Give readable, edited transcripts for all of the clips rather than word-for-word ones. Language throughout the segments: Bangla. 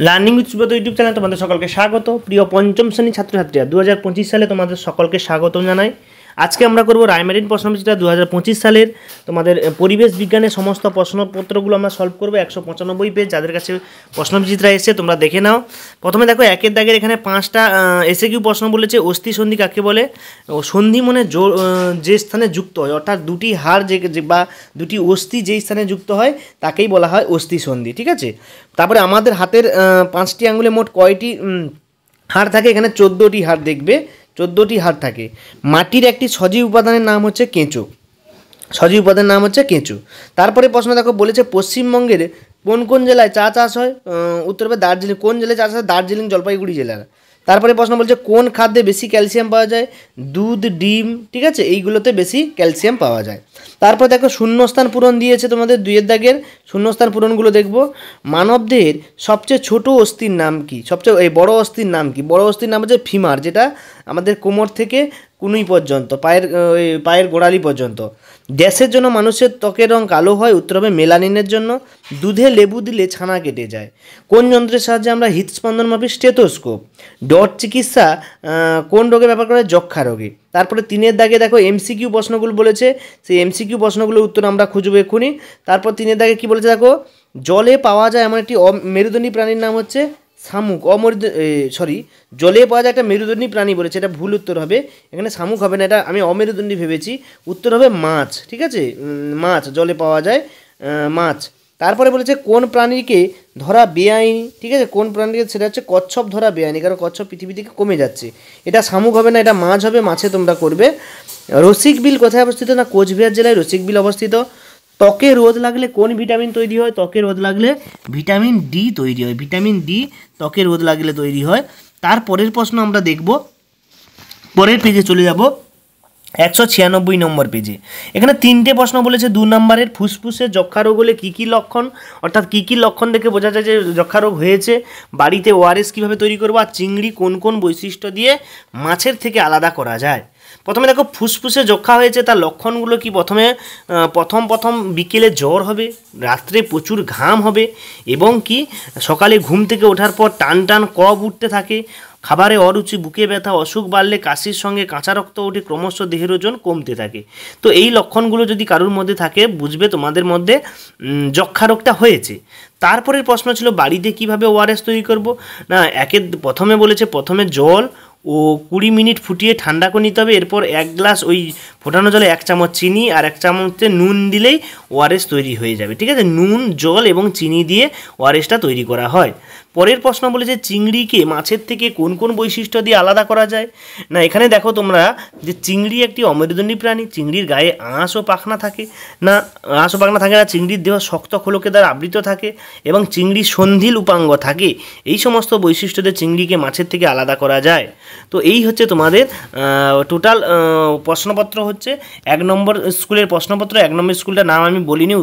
Learning with Subrata YouTube channel তোমাদের সকলকে স্বাগত। প্রিয় পঞ্চম শ্রেণী ছাত্রছাত্রীরা 2025 সালে তোমাদের সকলকে স্বাগত জানাই। আজকে আমরা করব রায়মার্টিন প্রশ্নবিচিত্রা 2025 সালের তোমাদের পরিবেশ বিজ্ঞানের সমস্ত প্রশ্নপত্রগুলো আমরা সলভ করব। 195 পেজ, যাদের কাছে প্রশ্নবিচিত্রা এসে তোমরা দেখে নাও। প্রথমে দেখো একের দাগের এখানে 5টা এসএকিউ প্রশ্ন বলেছে। অস্থি সন্ধি কাকে বলে? সন্ধি মানে যে স্থানে যুক্ত হয়, অর্থাৎ দুটি হাড় বা দুটি অস্থি যেই স্থানে যুক্ত হয় তাকেই বলা হয় অস্থি সন্ধি। ঠিক আছে, তারপরে আমাদের হাতের 5টি আঙ্গুলে মোট কয়টি হাড় থাকে? এখানে 14টি হাড় দেখবে, 14টি হাড় থাকে। মাটির একটি সজীব উপাদানের নাম হচ্ছে কেঁচো। সজীব উপাদানের নাম হচ্ছে কেঁচো। তারপরে প্রশ্ন দেখো বলেছে পশ্চিমবঙ্গের কোন কোন জেলায় চা চাষ হয়? উত্তর হবে দার্জিলিং। কোন জেলায় চাষ হয়? দার্জিলিং, জলপাইগুড়ি জেলার। তারপরে প্রশ্ন বলছে কোন খাদ্যে বেশি ক্যালসিয়াম পাওয়া যায়? দুধ, ডিম, ঠিক আছে, এইগুলোতে বেশি ক্যালসিয়াম পাওয়া যায়। তারপর দেখো শূন্যস্থান পূরণ দিয়েছে তোমাদের 2 এর দাগের শূন্যস্থান পূরণগুলো দেখব। মানবদেহের সবচেয়ে ছোট অস্থির নাম কি? সবচেয়ে বড় অস্থির নাম কি? বড় অস্থির নাম হচ্ছে ফিমার, যেটা আমাদের কোমর থেকে কুনুই পর্যন্ত, পায়ের গোড়ালি পর্যন্ত। গ্যাসের জন্য মানুষের ত্বকের রং কালো হয়? উত্তর হবে মেলানিনের জন্য। দুধে লেবু দিলে ছানা কেটে যায়। কোন যন্ত্রের সাহায্যে আমরা হৃদস্পন্দন মাপি? স্টেথোস্কোপ। ডট চিকিৎসা কোন রোগে ব্যবহার করা হয়? যক্ষা রোগে। তারপরে 3 এর দাগে দেখো এমসিকিউ প্রশ্নগুলো বলেছে, সেই এমসিকিউ প্রশ্নগুলোর উত্তর আমরা খুঁজবো এক্ষুনি। তারপর 3 এর দাগে কী বলেছে দেখো, জলে পাওয়া যায় এমন একটি মেরুদণ্ডী প্রাণীর নাম হচ্ছে শামুক। জলে পাওয়া যায় একটা মেরুদণ্ডী প্রাণী বলেছে, এটা ভুল উত্তর হবে। এখানে শামুক হবে না, এটা আমি অমেরুদণ্ডী ভেবেছি। উত্তর হবে মাছ। ঠিক আছে, মাছ, জলে পাওয়া যায় মাছ। তারপরে বলেছে কোন প্রাণীকে ধরা বেআইনি? ঠিক আছে, কোন প্রাণীকে? সেটা হচ্ছে কচ্ছপ ধরা বেআইনি, কারণ কচ্ছপ পৃথিবী থেকে কমে যাচ্ছে। এটা শামুক হবে না, এটা মাছ হবে। মাছে তোমরা করবে। রসিক বিল কোথায় অবস্থিত? না, কোচবিহার জেলায় রসিক বিল অবস্থিত। ত্বকে রোদ লাগলে কোন ভিটামিন তৈরি হয়? ত্বকে রোদ লাগলে ভিটামিন ডি তৈরি হয়। ভিটামিন ডি ত্বকে রোদ লাগলে তৈরি হয়। তারপরের প্রশ্ন আমরা দেখব, পরের পেজে চলে যাব 196 নম্বর পেজে। এখানে 3টে প্রশ্ন বলেছে। 2 নম্বরের ফুসফুসে যক্ষা রোগ হলে কী কী লক্ষণ, অর্থাৎ কী কী লক্ষণ দেখে বোঝা যায় যে যক্ষা রোগ হয়েছে? বাড়িতে ওআরএস কীভাবে তৈরি করবো? আর চিংড়ি কোন কোন বৈশিষ্ট্য দিয়ে মাছের থেকে আলাদা করা যায়? প্রথমে দেখো ফুসফুসে যক্ষা হয়েছে, তার লক্ষণগুলো কি? প্রথম বিকেলে জ্বর হবে, রাত্রে প্রচুর ঘাম হবে, এবং কি সকালে ঘুম থেকে ওঠার পর টান টান কফ উঠতে থাকে, খাবারে অরুচি, বুকে ব্যথা, অসুখ বাড়লে কাশির সঙ্গে কাঁচা রক্ত ওঠে, ক্রমশ দেহের ওজন কমতে থাকে। তো এই লক্ষণগুলো যদি কারোর মধ্যে থাকে বুঝবে তোমাদের মধ্যে যক্ষা রোগটা হয়েছে। তারপরের প্রশ্ন ছিল বাড়িতে কিভাবে ওআরএস তৈরি করব? না, প্রথমে বলেছে প্রথমে জল ও 20 মিনিট ফুটিয়ে ঠান্ডা করে নিতে হবে। এরপর 1 গ্লাস ওই ফোটানো জলে 1 চামচ চিনি আর 1 চামচে নুন দিলেই ওআরএস তৈরি হয়ে যাবে। ঠিক আছে, নুন, জল এবং চিনি দিয়ে ওআরএসটা তৈরি করা হয়। পরের প্রশ্ন বলেছে চিংড়িকে মাছের থেকে কোন কোন বৈশিষ্ট্য দিয়ে আলাদা করা যায়? না, এখানে দেখো তোমরা যে চিংড়ি একটি অমেরুদণ্ডী প্রাণী। চিংড়ির গায়ে আঁশ ও পাখনা থাকে না, আঁশ ও পাখনা থাকে না। চিংড়ির দেহ শক্ত খোলকে দ্বারা আবৃত থাকে এবং চিংড়ির সন্ধিল উপাঙ্গ থাকে। এই সমস্ত বৈশিষ্ট্য দিয়ে চিংড়িকে মাছের থেকে আলাদা করা যায়। তো এই হচ্ছে তোমাদের টোটাল প্রশ্নপত্র হচ্ছে 1 নম্বর স্কুলের প্রশ্নপত্র। 1 নম্বর স্কুলটার নাম আমি বলিনি,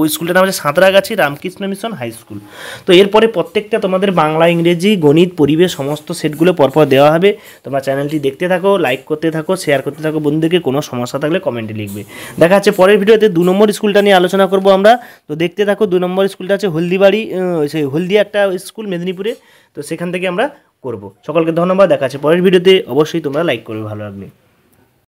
ওই স্কুলটার নাম হচ্ছে Santragachi Ramakrishna Mission High School. তো এরপরে প্রত্যেকটা তোমাদের বাংলা, ইংরেজি, গণিত, পরিবেশ সমস্ত সেটগুলো পরপর দেওয়া হবে। তোমরা চ্যানেলটি দেখতে থাকো, লাইক করতে থাকো, শেয়ার করতে থাকো বন্ধুদেরকে। কোনো সমস্যা থাকলে কমেন্টে লিখবে। দেখা যাচ্ছে পরের ভিডিওতে 2 নম্বর স্কুলটা নিয়ে আলোচনা করব আমরা। তো দেখতে থাকো। 2 নম্বর স্কুলটা আছে হলদিবাড়ি, হলদিয়া একটা স্কুল মেদিনীপুরে। তো সেখান থেকে আমরা করব। সকলকে ধন্যবাদ। দেখা যাচ্ছে পরের ভিডিওতে। অবশ্যই তোমরা লাইক করবে ভালো লাগলে।